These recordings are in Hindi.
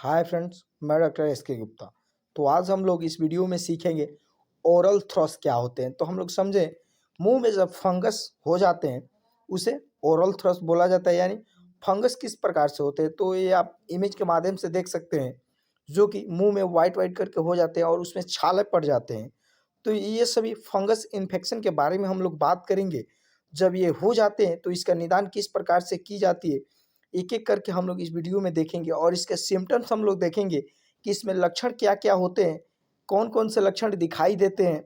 हाय फ्रेंड्स, मैं डॉक्टर एस के गुप्ता। तो आज हम लोग इस वीडियो में सीखेंगे ओरल थ्रस्ट क्या होते हैं। तो हम लोग समझें, मुंह में जब फंगस हो जाते हैं उसे ओरल थ्रस्ट बोला जाता है। यानी फंगस किस प्रकार से होते हैं तो ये आप इमेज के माध्यम से देख सकते हैं, जो कि मुंह में वाइट वाइट करके हो जाते हैं और उसमें छाले पड़ जाते हैं। तो ये सभी फंगस इन्फेक्शन के बारे में हम लोग बात करेंगे। जब ये हो जाते हैं तो इसका निदान किस प्रकार से की जाती है, एक-एक करके हम लोग इस वीडियो में देखेंगे और इसके सिम्पटम्स हम लोग देखेंगे कि इसमें लक्षण क्या-क्या होते हैं, कौन-कौन से लक्षण दिखाई देते हैं,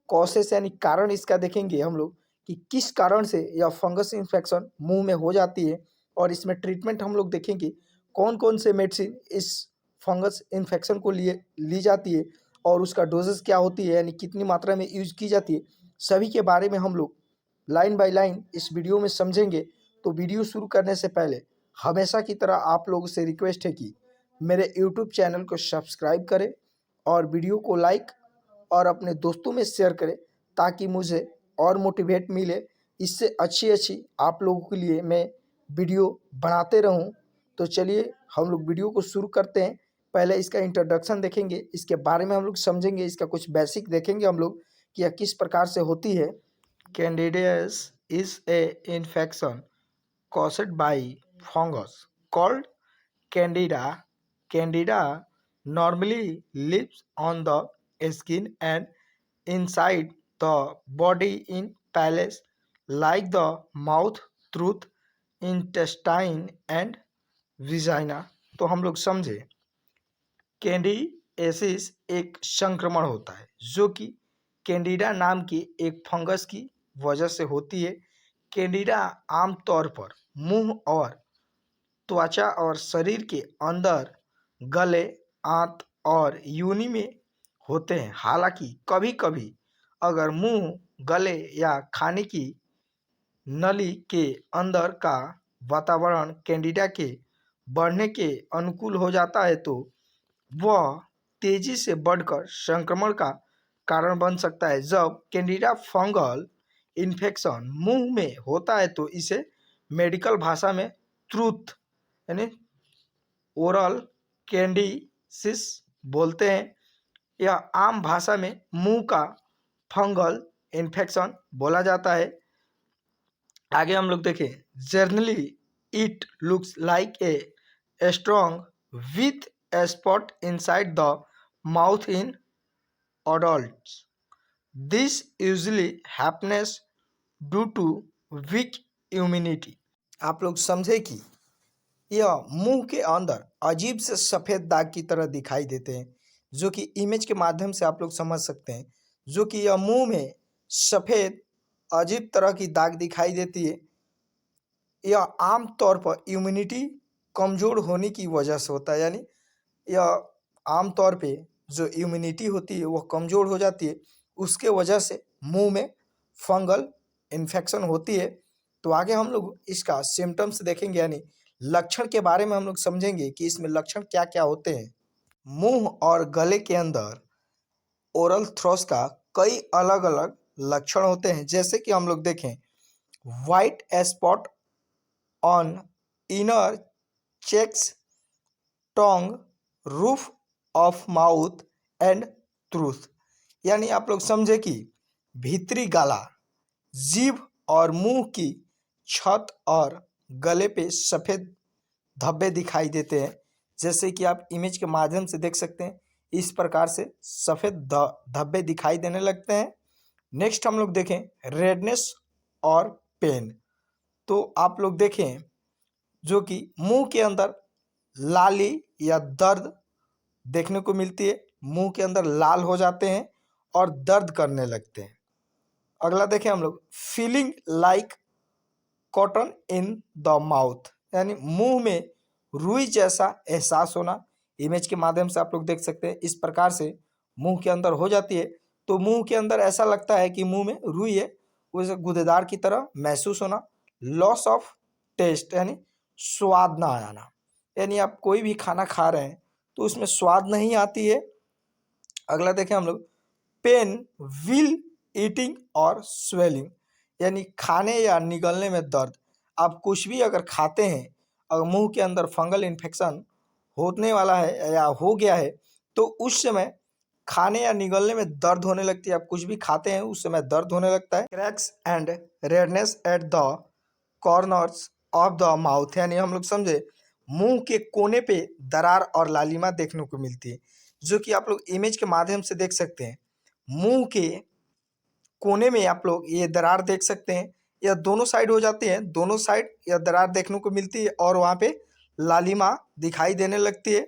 कॉसेस यानी कारण इसका देखेंगे हम लोग कि किस कारण से यह फंगस इन्फेक्शन मुँह में हो जाती है और इसमें ट्रीटमेंट हम लोग देखेंगे, कौन-कौन से मेडिसिन इस फंगस इन्फेक्शन को लिए ली जाती है और उसका डोज़ेज़ क्या होती है, यानी कितनी मात्रा में यूज़ की जाती है। सभी के बारे में हम लोग लाइन बाय लाइन इस वीडियो में समझेंगे। तो वीडियो शुरू करने से पहले हमेशा की तरह आप लोगों से रिक्वेस्ट है कि मेरे यूट्यूब चैनल को सब्सक्राइब करें और वीडियो को लाइक और अपने दोस्तों में शेयर करें, ताकि मुझे और मोटिवेट मिले। इससे अच्छी-अच्छी आप लोगों के लिए मैं वीडियो बनाते रहूं। तो चलिए हम लोग वीडियो को शुरू करते हैं। पहले इसका इंट्रोडक्शन देखेंगे, इसके बारे में हम लोग समझेंगे, इसका कुछ बेसिक देखेंगे हम लोग कि यह किस प्रकार से होती है। Candidiasis is a infection caused by fungus called candida. Candida normally lives on the skin and inside the body in places like the mouth, throat, intestine and vagina। तो हम लोग समझे, कैंडिडियासिस एक संक्रमण होता है जो कि कैंडिडा नाम की एक फंगस की वजह से होती है। कैंडिडा आमतौर पर मुंह और त्वचा और शरीर के अंदर, गले, आंत और योनि में होते हैं। हालांकि कभी-कभी अगर मुंह, गले या खाने की नली के अंदर का वातावरण कैंडिडा के बढ़ने के अनुकूल हो जाता है तो वह तेजी से बढ़कर संक्रमण का कारण बन सकता है। जब कैंडिडा फंगल इन्फेक्शन मुंह में होता है तो इसे मेडिकल भाषा में ट्रूथ यानी ओरल कैंडिसिस बोलते हैं। यह आम भाषा में मुंह का फंगल इन्फेक्शन बोला जाता है। आगे हम लोग देखें, generally it looks like a strong with A spot inside the mouth in adults. This usually happens due to weak immunity। आप लोग समझे कि यह मुंह के अंदर अजीब से सफ़ेद दाग की तरह दिखाई देते हैं, जो कि इमेज के माध्यम से आप लोग समझ सकते हैं, जो कि यह मुंह में सफ़ेद अजीब तरह की दाग दिखाई देती है। यह आम तौर पर इम्यूनिटी कमज़ोर होने की वजह से होता है। यानी यह आम तौर पे जो इम्यूनिटी होती है वह कमज़ोर हो जाती है, उसके वजह से मुंह में फंगल इन्फेक्शन होती है। तो आगे हम लोग इसका सिम्टम्स देखेंगे, यानी लक्षण के बारे में हम लोग समझेंगे कि इसमें लक्षण क्या-क्या होते हैं। मुंह और गले के अंदर ओरल थ्रश का कई अलग-अलग लक्षण होते हैं, जैसे कि हम लोग देखें, white spot on inner cheeks, tongue, roof of mouth and truth. यानी आप लोग समझे कि भीतरी गाला, जीभ और मुंह की छत और गले पे सफ़ेद धब्बे दिखाई देते हैं, जैसे कि आप इमेज के माध्यम से देख सकते हैं। इस प्रकार से सफ़ेद धब्बे दिखाई देने लगते हैं। नेक्स्ट हम लोग देखें, रेडनेस और पेन। तो आप लोग देखें जो कि मुंह के अंदर लाली या दर्द देखने को मिलती है, मुंह के अंदर लाल हो जाते हैं और दर्द करने लगते हैं। अगला देखें हम लोग, feeling like cotton in the mouth, यानी मुंह में रुई जैसा एहसास होना। इमेज के माध्यम से आप लोग देख सकते हैं, इस प्रकार से मुंह के अंदर हो जाती है। तो मुंह के अंदर ऐसा लगता है कि मुंह में रुई है, उसे गूदेदार की तरह महसूस होना। लॉस ऑफ टेस्ट, यानी स्वाद ना आना, यानी आप कोई भी खाना खा रहे हैं तो उसमें स्वाद नहीं आती है। अगला देखें हम लोग, पेन विल ईटिंग और स्वेलिंग, यानी खाने या निगलने में दर्द। आप कुछ भी अगर खाते हैं, अगर मुंह के अंदर फंगल इन्फेक्शन होने वाला है या हो गया है, तो उस समय खाने या निगलने में दर्द होने लगती है। आप कुछ भी खाते हैं उस समय दर्द होने लगता है। Cracks and redness at the corners of the mouth, यानी हम लोग समझे मुंह के कोने पे दरार और लालिमा देखने को मिलती है, जो कि आप लोग इमेज के माध्यम से देख सकते हैं। मुंह के कोने में आप लोग ये दरार देख सकते हैं, यह दोनों साइड हो जाती है, दोनों साइड यह दरार देखने को मिलती है और वहाँ पे लालिमा दिखाई देने लगती है।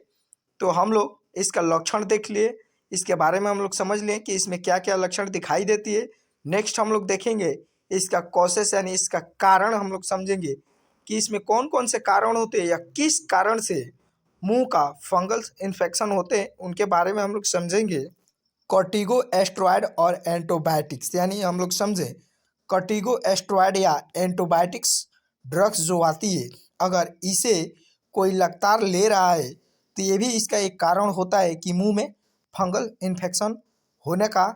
तो हम लोग इसका लक्षण देख लिए, इसके बारे में हम लोग समझ लें कि इसमें क्या क्या लक्षण दिखाई देती है। नेक्स्ट हम लोग देखेंगे इसका कॉसेस, यानी इसका कारण हम लोग समझेंगे कि इसमें कौन कौन से कारण होते हैं या किस कारण से मुंह का फंगल इन्फेक्शन होते हैं, उनके बारे में हम लोग समझेंगे। कॉर्टिको एस्टेरॉयड और एंटीबायोटिक्स, यानी हम लोग समझें कॉर्टिको एस्टेरॉयड या एंटीबायोटिक्स ड्रग्स जो आती है, अगर इसे कोई लगातार ले रहा है तो ये भी इसका एक कारण होता है कि मुंह में फंगल इन्फेक्शन होने का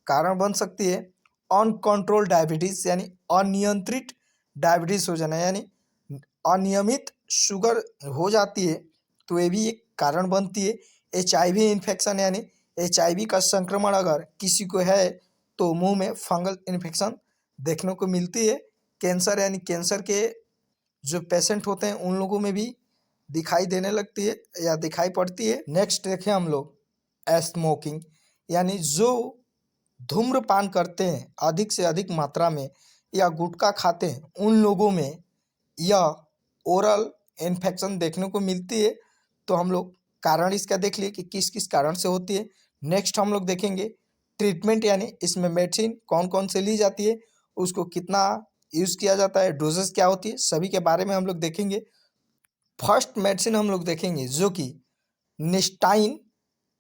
कारण बन सकती है। अनकंट्रोल डायबिटीज़, यानी अनियंत्रित डायबिटीज़ हो जाना, यानी अनियमित शुगर हो जाती है, तो ये भी एक कारण बनती है। HIV इन्फेक्शन, यानी HIV का संक्रमण अगर किसी को है तो मुंह में फंगल इन्फेक्शन देखने को मिलती है। कैंसर, यानी कैंसर के जो पेशेंट होते हैं उन लोगों में भी दिखाई देने लगती है या दिखाई पड़ती है। नेक्स्ट देखें हम लोग स्मोकिंग, यानी जो धूम्रपान करते हैं अधिक से अधिक मात्रा में या गुटखा खाते हैं, उन लोगों में यह ओरल इन्फेक्शन देखने को मिलती है। तो हम लोग कारण इसका देख लिए कि किस किस कारण से होती है। नेक्स्ट हम लोग देखेंगे ट्रीटमेंट, यानी इसमें मेडिसिन कौन कौन से ली जाती है, उसको कितना यूज़ किया जाता है, डोजेस क्या होती है, सभी के बारे में हम लोग देखेंगे। फर्स्ट मेडिसिन हम लोग देखेंगे जो कि निस्टाइन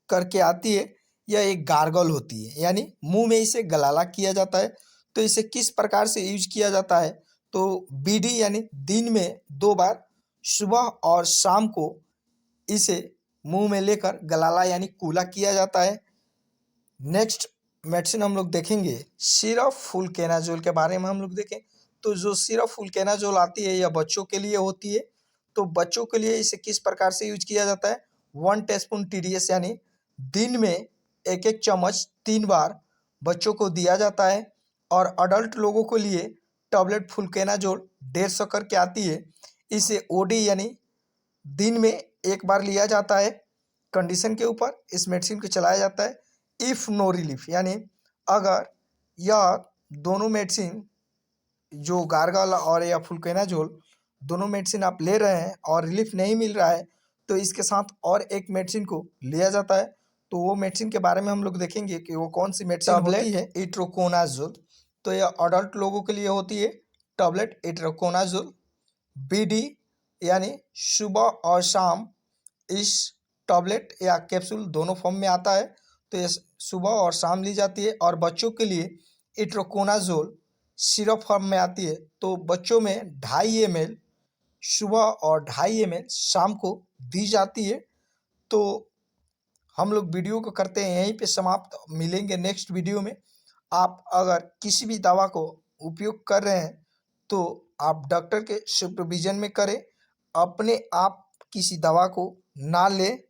करके आती है। यह एक गार्गल होती है, यानी मुंह में इसे गलाला किया जाता है। तो इसे किस प्रकार से यूज किया जाता है, तो बीडी यानी दिन में 2 बार सुबह और शाम को इसे मुंह में लेकर गलाला यानी कूला किया जाता है। नेक्स्ट मेडिसिन हम लोग देखेंगे सिरप फ्लुकेनाजोल के बारे में हम लोग देखें, तो जो सिरप फ्लुकेनाजोल आती है यह बच्चों के लिए होती है। तो बच्चों के लिए इसे किस प्रकार से यूज किया जाता है, 1 टीस्पून TDS, यानी दिन में एक एक चम्मच 3 बार बच्चों को दिया जाता है। और अडल्ट लोगों के लिए टैबलेट फ्लुकेनाजोल 150 करके आती है, इसे OD यानी दिन में 1 बार लिया जाता है। कंडीशन के ऊपर इस मेडिसिन को चलाया जाता है। इफ़ नो रिलीफ, यानी अगर यह दोनों मेडिसिन जो गार्गल और या फ्लुकेनाजोल दोनों मेडिसिन आप ले रहे हैं और रिलीफ नहीं मिल रहा है, तो इसके साथ और एक मेडिसिन को लिया जाता है। तो वो मेडिसिन के बारे में हम लोग देखेंगे कि वो कौन सी मेडिसिन होती है। इट्रोकोनाजोल, तो यह अडल्ट लोगों के लिए होती है टैबलेट इट्रोकोनाजोल। BD यानी सुबह और शाम इस टैबलेट या कैप्सूल दोनों फॉर्म में आता है, तो ये सुबह और शाम ली जाती है। और बच्चों के लिए इट्रोकोनाजोल सिरप फॉर्म में आती है, तो बच्चों में 2.5 ml सुबह और 2.5 ml शाम को दी जाती है। तो हम लोग वीडियो को करते हैं यहीं पे समाप्त, मिलेंगे नेक्स्ट वीडियो में। आप अगर किसी भी दवा को उपयोग कर रहे हैं तो आप डॉक्टर के सुपरविजन में करें, अपने आप किसी दवा को ना लें।